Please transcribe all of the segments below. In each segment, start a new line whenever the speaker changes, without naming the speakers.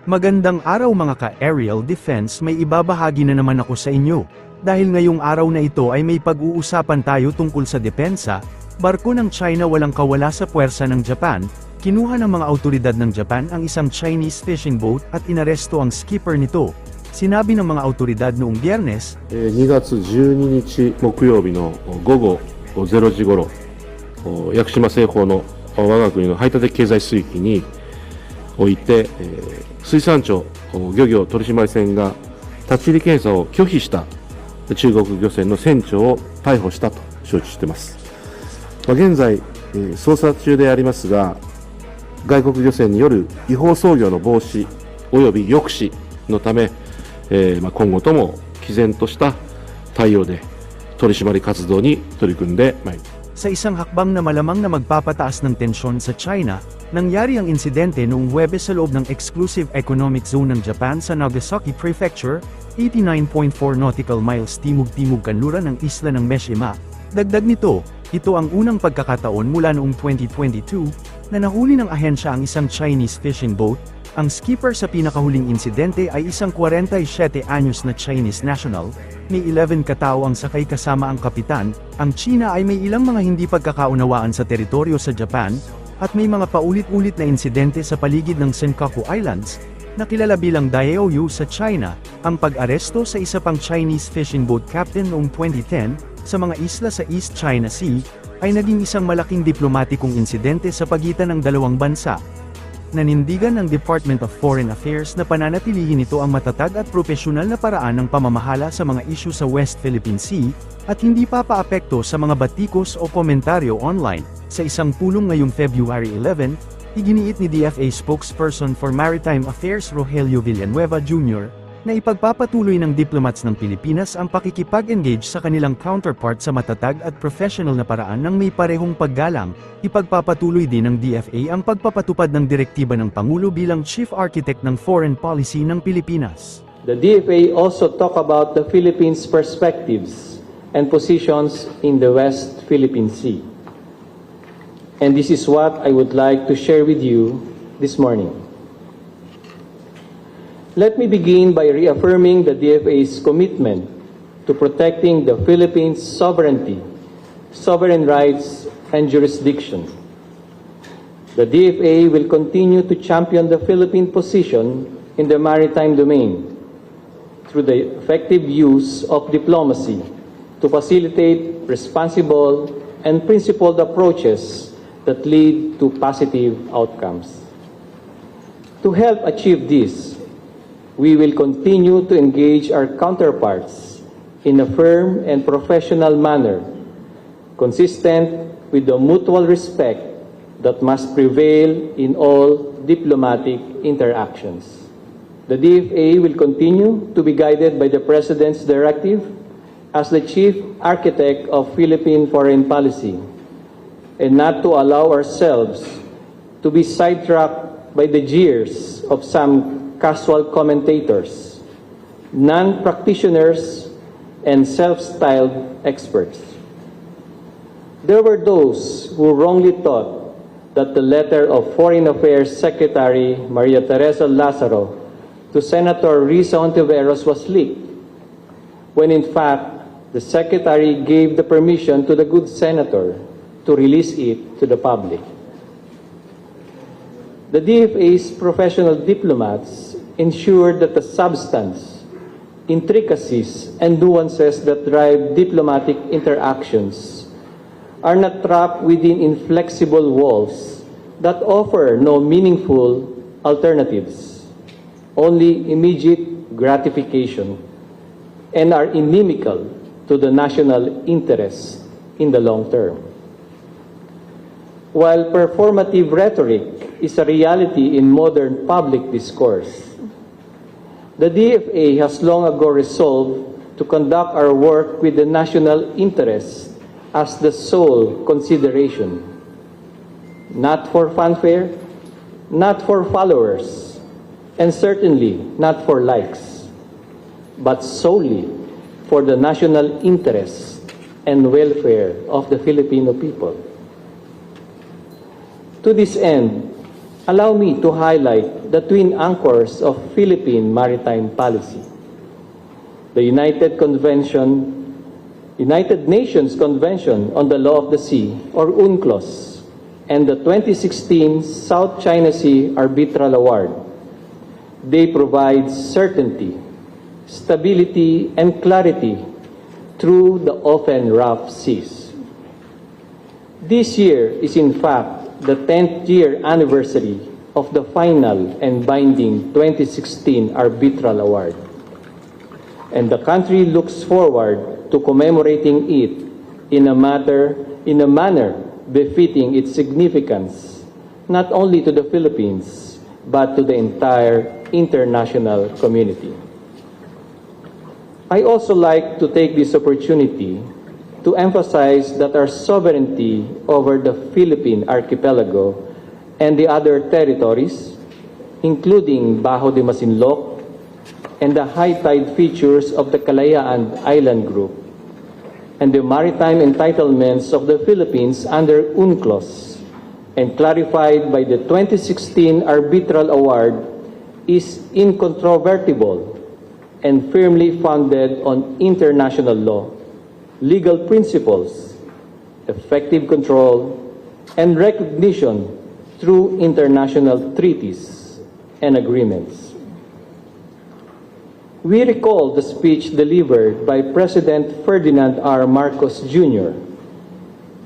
Magandang araw mga ka-aerial defense, may ibabahagi na naman ako sa inyo. Dahil ngayong araw na ito ay may pag-uusapan tayo tungkol sa depensa, barko ng China walang kawala sa puwersa ng Japan, kinuha ng mga autoridad ng Japan ang isang Chinese fishing boat at inaresto ang skipper nito. Sinabi ng mga autoridad noong Biyernes,
2月12日木曜日の午後0時頃、屋久島西方の我が国の排他的経済水域において、水産庁漁業取締船が立ち入り検査を拒否した中国漁船の船長を逮捕したと承知しています。現在、捜査中でありますが、外国漁船による違法操業の防止及び抑止のため、今後とも毅然とした対応で取締り活動に取り組んでまいります。
sa isang hakbang na malamang na magpapataas ng tensyon sa China, nangyari ang insidente noong Huwebes sa loob ng Exclusive Economic Zone ng Japan sa Nagasaki Prefecture, 89.4 nautical miles timog-timog kanluran ng isla ng Mishima. Dagdag nito, ito ang unang pagkakataon mula noong 2022 na nahuli ng ahensya ang isang Chinese fishing boat. Ang skipper sa pinakahuling insidente ay isang 47 anyos na Chinese national, may 11 katao ang sakay kasama ang kapitan. Ang China ay may ilang mga hindi pagkakaunawaan sa teritoryo sa Japan, at may mga paulit-ulit na insidente sa paligid ng Senkaku Islands, na kilala bilang Diaoyu sa China. Ang pag-aresto sa isa pang Chinese fishing boat captain noong 2010, sa mga isla sa East China Sea, ay naging isang malaking diplomatikong insidente sa pagitan ng dalawang bansa. Nanindigan ng Department of Foreign Affairs na pananatilihin ito ang matatag at propesyonal na paraan ng pamamahala sa mga isyu sa West Philippine Sea, at hindi papaapekto sa mga batikos o komentaryo online. Sa isang pulong ngayong February 11, iginiit ni DFA spokesperson for Maritime Affairs Rogelio Villanueva Jr., na ipagpapatuloy ng diplomats ng Pilipinas ang pakikipag-engage sa kanilang counterpart sa matatag at professional na paraan ng may parehong paggalang. Ipagpapatuloy din ng DFA ang pagpapatupad ng direktiba ng Pangulo bilang Chief Architect ng Foreign Policy ng Pilipinas.
The DFA also talk about the Philippines' perspectives and positions in the West Philippine Sea. And this is what I would like to share with you this morning. Let me begin by reaffirming the DFA's commitment to protecting the Philippines' sovereignty, sovereign rights, and jurisdiction. The DFA will continue to champion the Philippine position in the maritime domain through the effective use of diplomacy to facilitate responsible and principled approaches that lead to positive outcomes. To help achieve this, we will continue to engage our counterparts in a firm and professional manner, consistent with the mutual respect that must prevail in all diplomatic interactions. The DFA will continue to be guided by the President's directive as the Chief Architect of Philippine foreign policy, and not to allow ourselves to be sidetracked by the jeers of some casual commentators, non-practitioners, and self-styled experts. There were those who wrongly thought that the letter of Foreign Affairs Secretary Maria Teresa Lazaro to Senator Risa Ontiveros was leaked, when in fact the Secretary gave the permission to the good senator to release it to the public. The DFA's professional diplomats ensured that the substance, intricacies, and nuances that drive diplomatic interactions are not trapped within inflexible walls that offer no meaningful alternatives, only immediate gratification, and are inimical to the national interest in the long term. While performative rhetoric is a reality in modern public discourse, the DFA has long ago resolved to conduct our work with the national interest as the sole consideration, not for fanfare, not for followers, and certainly not for likes, but solely for the national interest and welfare of the Filipino people. To this end, allow me to highlight the twin anchors of Philippine maritime policy: the United Nations Convention on the Law of the Sea, or UNCLOS, and the 2016 South China Sea Arbitral Award. They provide certainty, stability, and clarity through the often rough seas. This year is in fact the 10th year anniversary of the final and binding 2016 Arbitral Award, and the country looks forward to commemorating it in a manner befitting its significance, not only to the Philippines, but to the entire international community. I also like to take this opportunity to emphasize that our sovereignty over the Philippine archipelago and the other territories, including Bajo de Masinloc and the high tide features of the Kalayaan Island Group, and the maritime entitlements of the Philippines under UNCLOS, and clarified by the 2016 Arbitral Award, is incontrovertible and firmly founded on international law, legal principles, effective control, and recognition through international treaties and agreements. We recall the speech delivered by President Ferdinand R. Marcos Jr.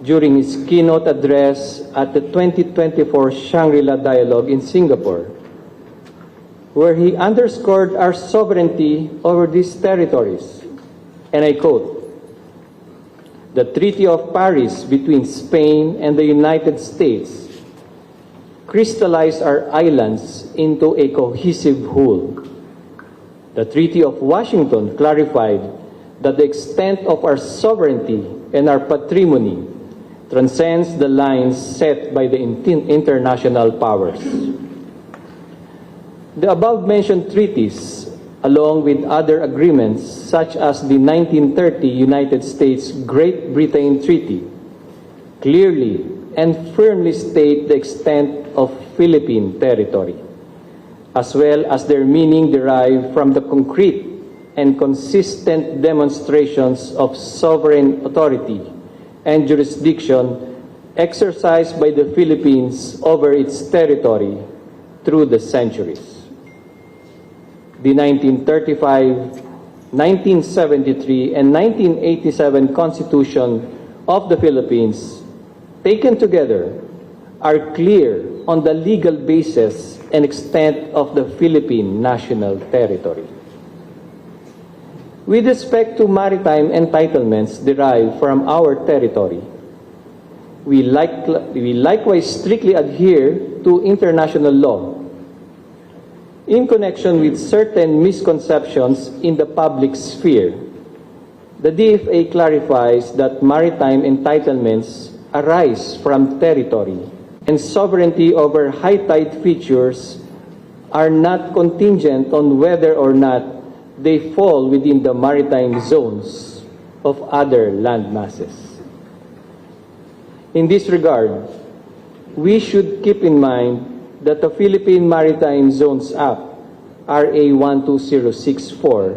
during his keynote address at the 2024 Shangri-La Dialogue in Singapore, where he underscored our sovereignty over these territories. And I quote, "The Treaty of Paris between Spain and the United States crystallized our islands into a cohesive whole. The Treaty of Washington clarified that the extent of our sovereignty and our patrimony transcends the lines set by the international powers. The above-mentioned treaties, along with other agreements such as the 1930 United States-Great Britain Treaty, clearly and firmly state the extent of Philippine territory, as well as their meaning derived from the concrete and consistent demonstrations of sovereign authority and jurisdiction exercised by the Philippines over its territory through the centuries. The 1935, 1973, and 1987 Constitution of the Philippines, taken together, are clear on the legal basis and extent of the Philippine national territory. With respect to maritime entitlements derived from our territory, we likewise strictly adhere to international law. In connection with certain misconceptions in the public sphere, the DFA clarifies that maritime entitlements arise from territory, and sovereignty over high tide features are not contingent on whether or not they fall within the maritime zones of other land masses. In this regard, we should keep in mind that the Philippine Maritime Zones Act, RA 12064,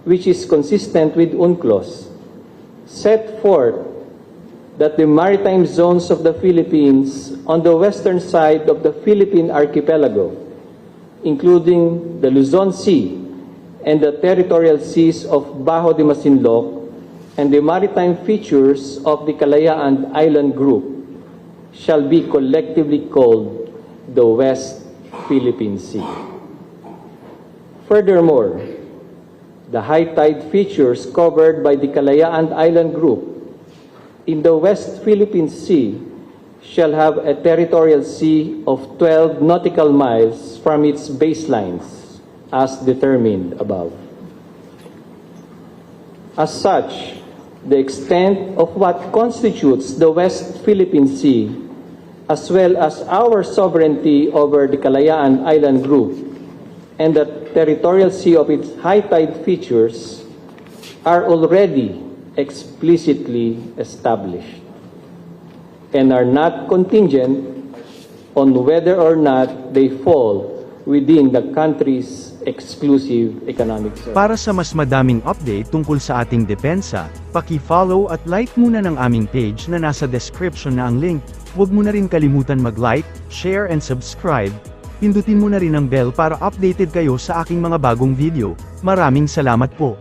which is consistent with UNCLOS, set forth that the maritime zones of the Philippines on the western side of the Philippine archipelago, including the Luzon Sea and the territorial seas of Bajo de Masinloc and the maritime features of the Kalayaan Island Group, shall be collectively called the West Philippine Sea. Furthermore, the high tide features covered by the Kalayaan Island Group in the West Philippine Sea shall have a territorial sea of 12 nautical miles from its baselines, as determined above. As such, the extent of what constitutes the West Philippine Sea, as well as our sovereignty over the Kalayaan Island Group and the territorial sea of its high tide features, are already explicitly established and are not contingent on whether or not they fall within the country's exclusive economic zone.
Para sa mas madaming update tungkol sa ating depensa, paki-follow at like muna ng aming page na nasa description na ang link. Huwag mo na rin kalimutan mag-like, share and subscribe. Pindutin mo na rin ang bell para updated kayo sa aking mga bagong video. Maraming salamat po.